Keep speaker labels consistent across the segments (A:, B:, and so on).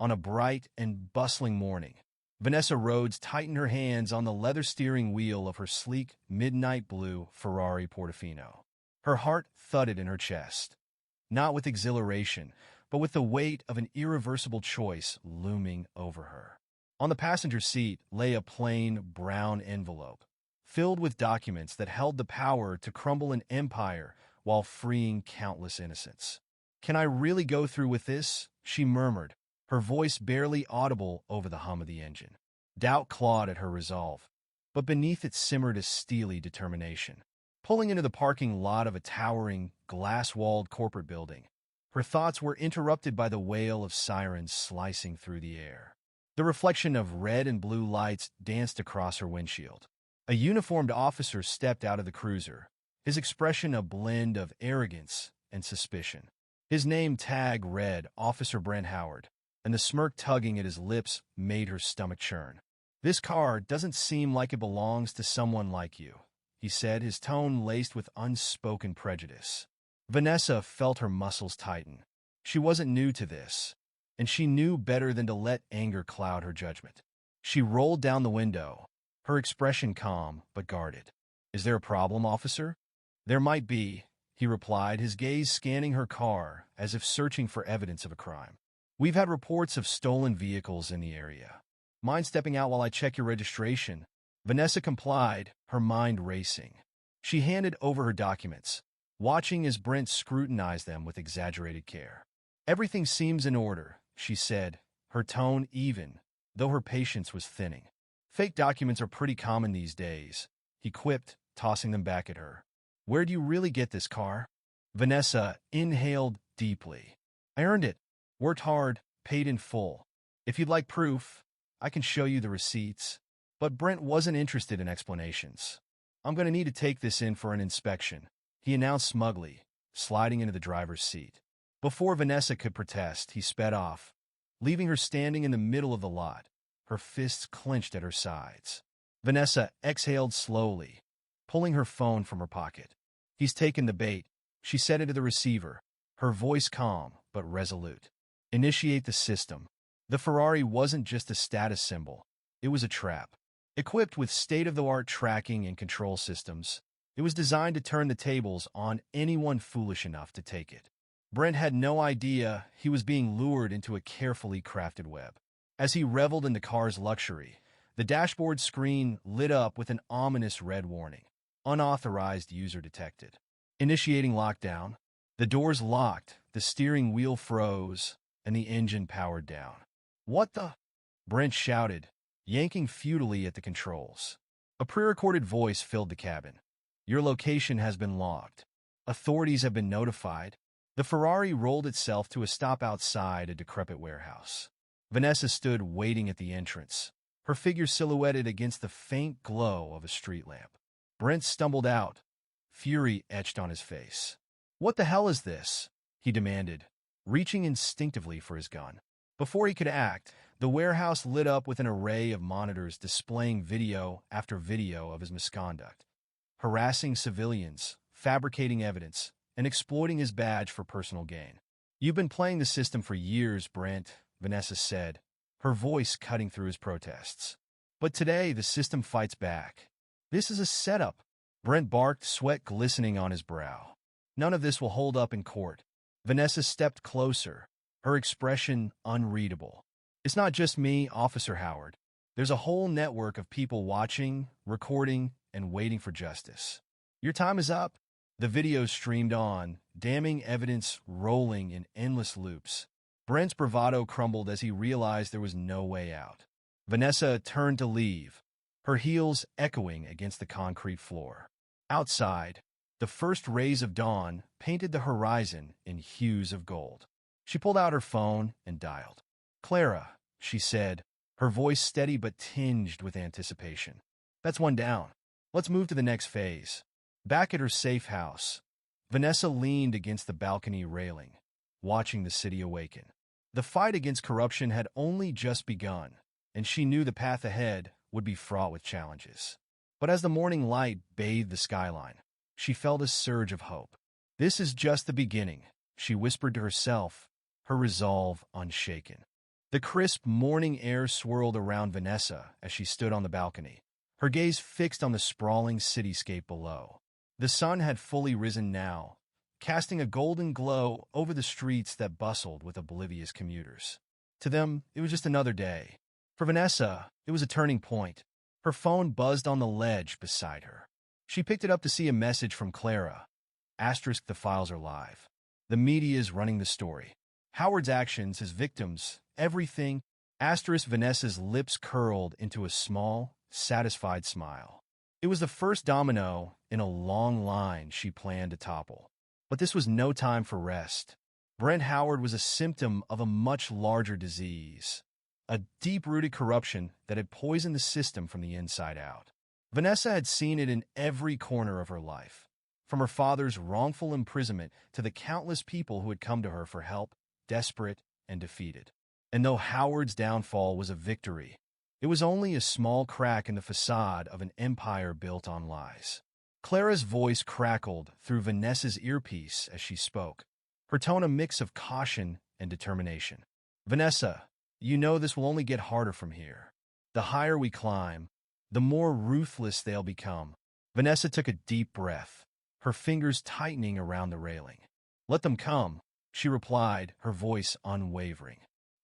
A: On a bright and bustling morning, Vanessa Rhodes tightened her hands on the leather steering wheel of her sleek, midnight blue Ferrari Portofino. Her heart thudded in her chest, not with exhilaration, but with the weight of an irreversible choice looming over her. On the passenger seat lay a plain, brown envelope, filled with documents that held the power to crumble an empire while freeing countless innocents. "Can I really go through with this?" she murmured, her voice barely audible over the hum of the engine. Doubt clawed at her resolve, but beneath it simmered a steely determination. Pulling into the parking lot of a towering, glass-walled corporate building, her thoughts were interrupted by the wail of sirens slicing through the air. The reflection of red and blue lights danced across her windshield. A uniformed officer stepped out of the cruiser, his expression a blend of arrogance and suspicion. His name tag read Officer Brent Howard, and the smirk tugging at his lips made her stomach churn. "This car doesn't seem like it belongs to someone like you," he said, his tone laced with unspoken prejudice. Vanessa felt her muscles tighten. She wasn't new to this, and she knew better than to let anger cloud her judgment. She rolled down the window, her expression calm but guarded. "Is there a problem, officer?" "There might be," he replied, his gaze scanning her car as if searching for evidence of a crime. "We've had reports of stolen vehicles in the area. Mind stepping out while I check your registration?" Vanessa complied, her mind racing. She handed over her documents, watching as Brent scrutinized them with exaggerated care. "Everything seems in order," she said, her tone even, though her patience was thinning. "Fake documents are pretty common these days," he quipped, tossing them back at her. "Where do you really get this car?" Vanessa inhaled deeply. "I earned it. Worked hard, paid in full. If you'd like proof, I can show you the receipts." But Brent wasn't interested in explanations. "I'm going to need to take this in for an inspection," he announced smugly, sliding into the driver's seat. Before Vanessa could protest, he sped off, leaving her standing in the middle of the lot, her fists clenched at her sides. Vanessa exhaled slowly, pulling her phone from her pocket. "He's taken the bait," she said into the receiver, her voice calm but resolute. "Initiate the system." The Ferrari wasn't just a status symbol. It was a trap. Equipped with state-of-the-art tracking and control systems, it was designed to turn the tables on anyone foolish enough to take it. Brent had no idea he was being lured into a carefully crafted web. As he reveled in the car's luxury, the dashboard screen lit up with an ominous red warning. "Unauthorized user detected." Initiating lockdown, the doors locked, the steering wheel froze, and the engine powered down. "What the?" Brent shouted, yanking futilely at the controls. A pre-recorded voice filled the cabin. "Your location has been logged. Authorities have been notified." The Ferrari rolled itself to a stop outside a decrepit warehouse. Vanessa stood waiting at the entrance, her figure silhouetted against the faint glow of a street lamp. Brent stumbled out, fury etched on his face. "What the hell is this?" he demanded, reaching instinctively for his gun. Before he could act, the warehouse lit up with an array of monitors displaying video after video of his misconduct, harassing civilians, fabricating evidence, and exploiting his badge for personal gain. "You've been playing the system for years, Brent," Vanessa said, her voice cutting through his protests. "But today, the system fights back. This is a setup." Brent barked, sweat glistening on his brow. "None of this will hold up in court." Vanessa stepped closer, her expression unreadable. "It's not just me, Officer Howard. There's a whole network of people watching, recording, and waiting for justice. Your time is up." The videos streamed on, damning evidence rolling in endless loops. Brent's bravado crumbled as he realized there was no way out. Vanessa turned to leave, her heels echoing against the concrete floor. Outside, the first rays of dawn painted the horizon in hues of gold. She pulled out her phone and dialed. "Clara," she said, her voice steady but tinged with anticipation. "That's one down. Let's move to the next phase." Back at her safe house, Vanessa leaned against the balcony railing, watching the city awaken. The fight against corruption had only just begun, and she knew the path ahead would be fraught with challenges. But as the morning light bathed the skyline, she felt a surge of hope. "This is just the beginning," she whispered to herself, her resolve unshaken. The crisp morning air swirled around Vanessa as she stood on the balcony, her gaze fixed on the sprawling cityscape below. The sun had fully risen now, casting a golden glow over the streets that bustled with oblivious commuters. To them, it was just another day. For Vanessa, it was a turning point. Her phone buzzed on the ledge beside her. She picked it up to see a message from Clara. Asterisk, the files are live. The media is running the story. Howard's actions, his victims, everything. Asterisk, Vanessa's lips curled into a small, satisfied smile. It was the first domino in a long line she planned to topple. But this was no time for rest. Brent Howard was a symptom of a much larger disease, a deep-rooted corruption that had poisoned the system from the inside out. Vanessa had seen it in every corner of her life, from her father's wrongful imprisonment to the countless people who had come to her for help, desperate and defeated. And though Howard's downfall was a victory, it was only a small crack in the facade of an empire built on lies. Clara's voice crackled through Vanessa's earpiece as she spoke, her tone a mix of caution and determination. Vanessa, you know this will only get harder from here. The higher we climb, the more ruthless they'll become. Vanessa took a deep breath, her fingers tightening around the railing. Let them come, she replied, her voice unwavering.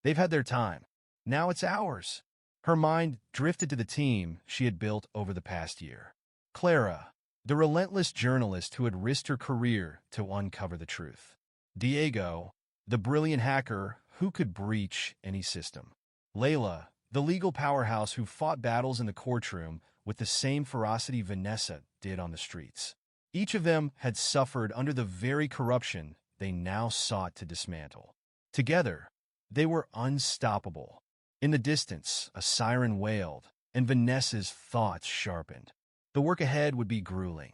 A: They've had their time. Now it's ours. Her mind drifted to the team she had built over the past year. Clara, the relentless journalist who had risked her career to uncover the truth. Diego, the brilliant hacker who could breach any system. Layla, the legal powerhouse who fought battles in the courtroom with the same ferocity Vanessa did on the streets. Each of them had suffered under the very corruption they now sought to dismantle. Together, they were unstoppable. In the distance, a siren wailed, and Vanessa's thoughts sharpened. The work ahead would be grueling.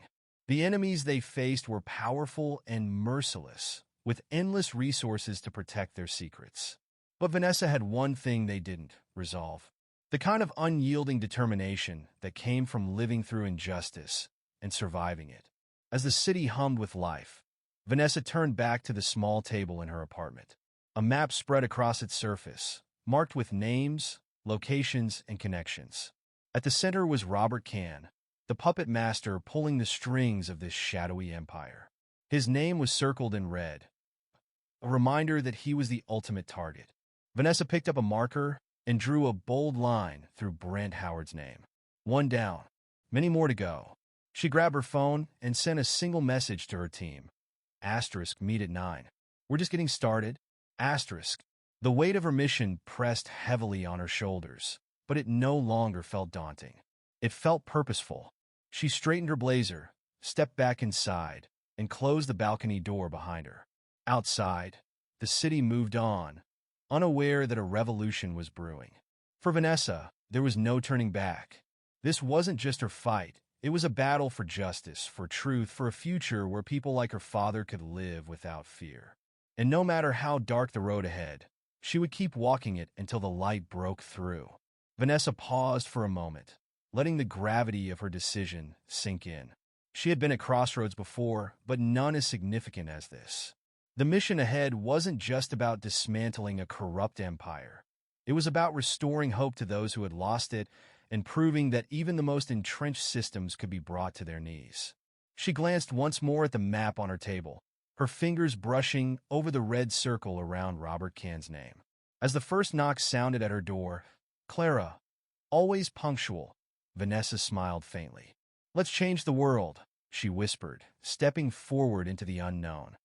A: The enemies they faced were powerful and merciless, with endless resources to protect their secrets. But Vanessa had one thing they didn't: resolve. The kind of unyielding determination that came from living through injustice and surviving it. As the city hummed with life, Vanessa turned back to the small table in her apartment. A map spread across its surface, marked with names, locations, and connections. At the center was Robert Kahn, the puppet master pulling the strings of this shadowy empire. His name was circled in red, a reminder that he was the ultimate target. Vanessa picked up a marker and drew a bold line through Brent Howard's name. One down, many more to go. She grabbed her phone and sent a single message to her team. Asterisk, meet at 9. We're just getting started. Asterisk. The weight of her mission pressed heavily on her shoulders, but it no longer felt daunting. It felt purposeful. She straightened her blazer, stepped back inside, and closed the balcony door behind her. Outside, the city moved on, unaware that a revolution was brewing. For Vanessa, there was no turning back. This wasn't just her fight. It was a battle for justice, for truth, for a future where people like her father could live without fear. And no matter how dark the road ahead, she would keep walking it until the light broke through. Vanessa paused for a moment, letting the gravity of her decision sink in. She had been at crossroads before, but none as significant as this. The mission ahead wasn't just about dismantling a corrupt empire. It was about restoring hope to those who had lost it and proving that even the most entrenched systems could be brought to their knees. She glanced once more at the map on her table, her fingers brushing over the red circle around Robert Kahn's name. As the first knock sounded at her door, Clara, always punctual, Vanessa smiled faintly. Let's change the world, she whispered, stepping forward into the unknown.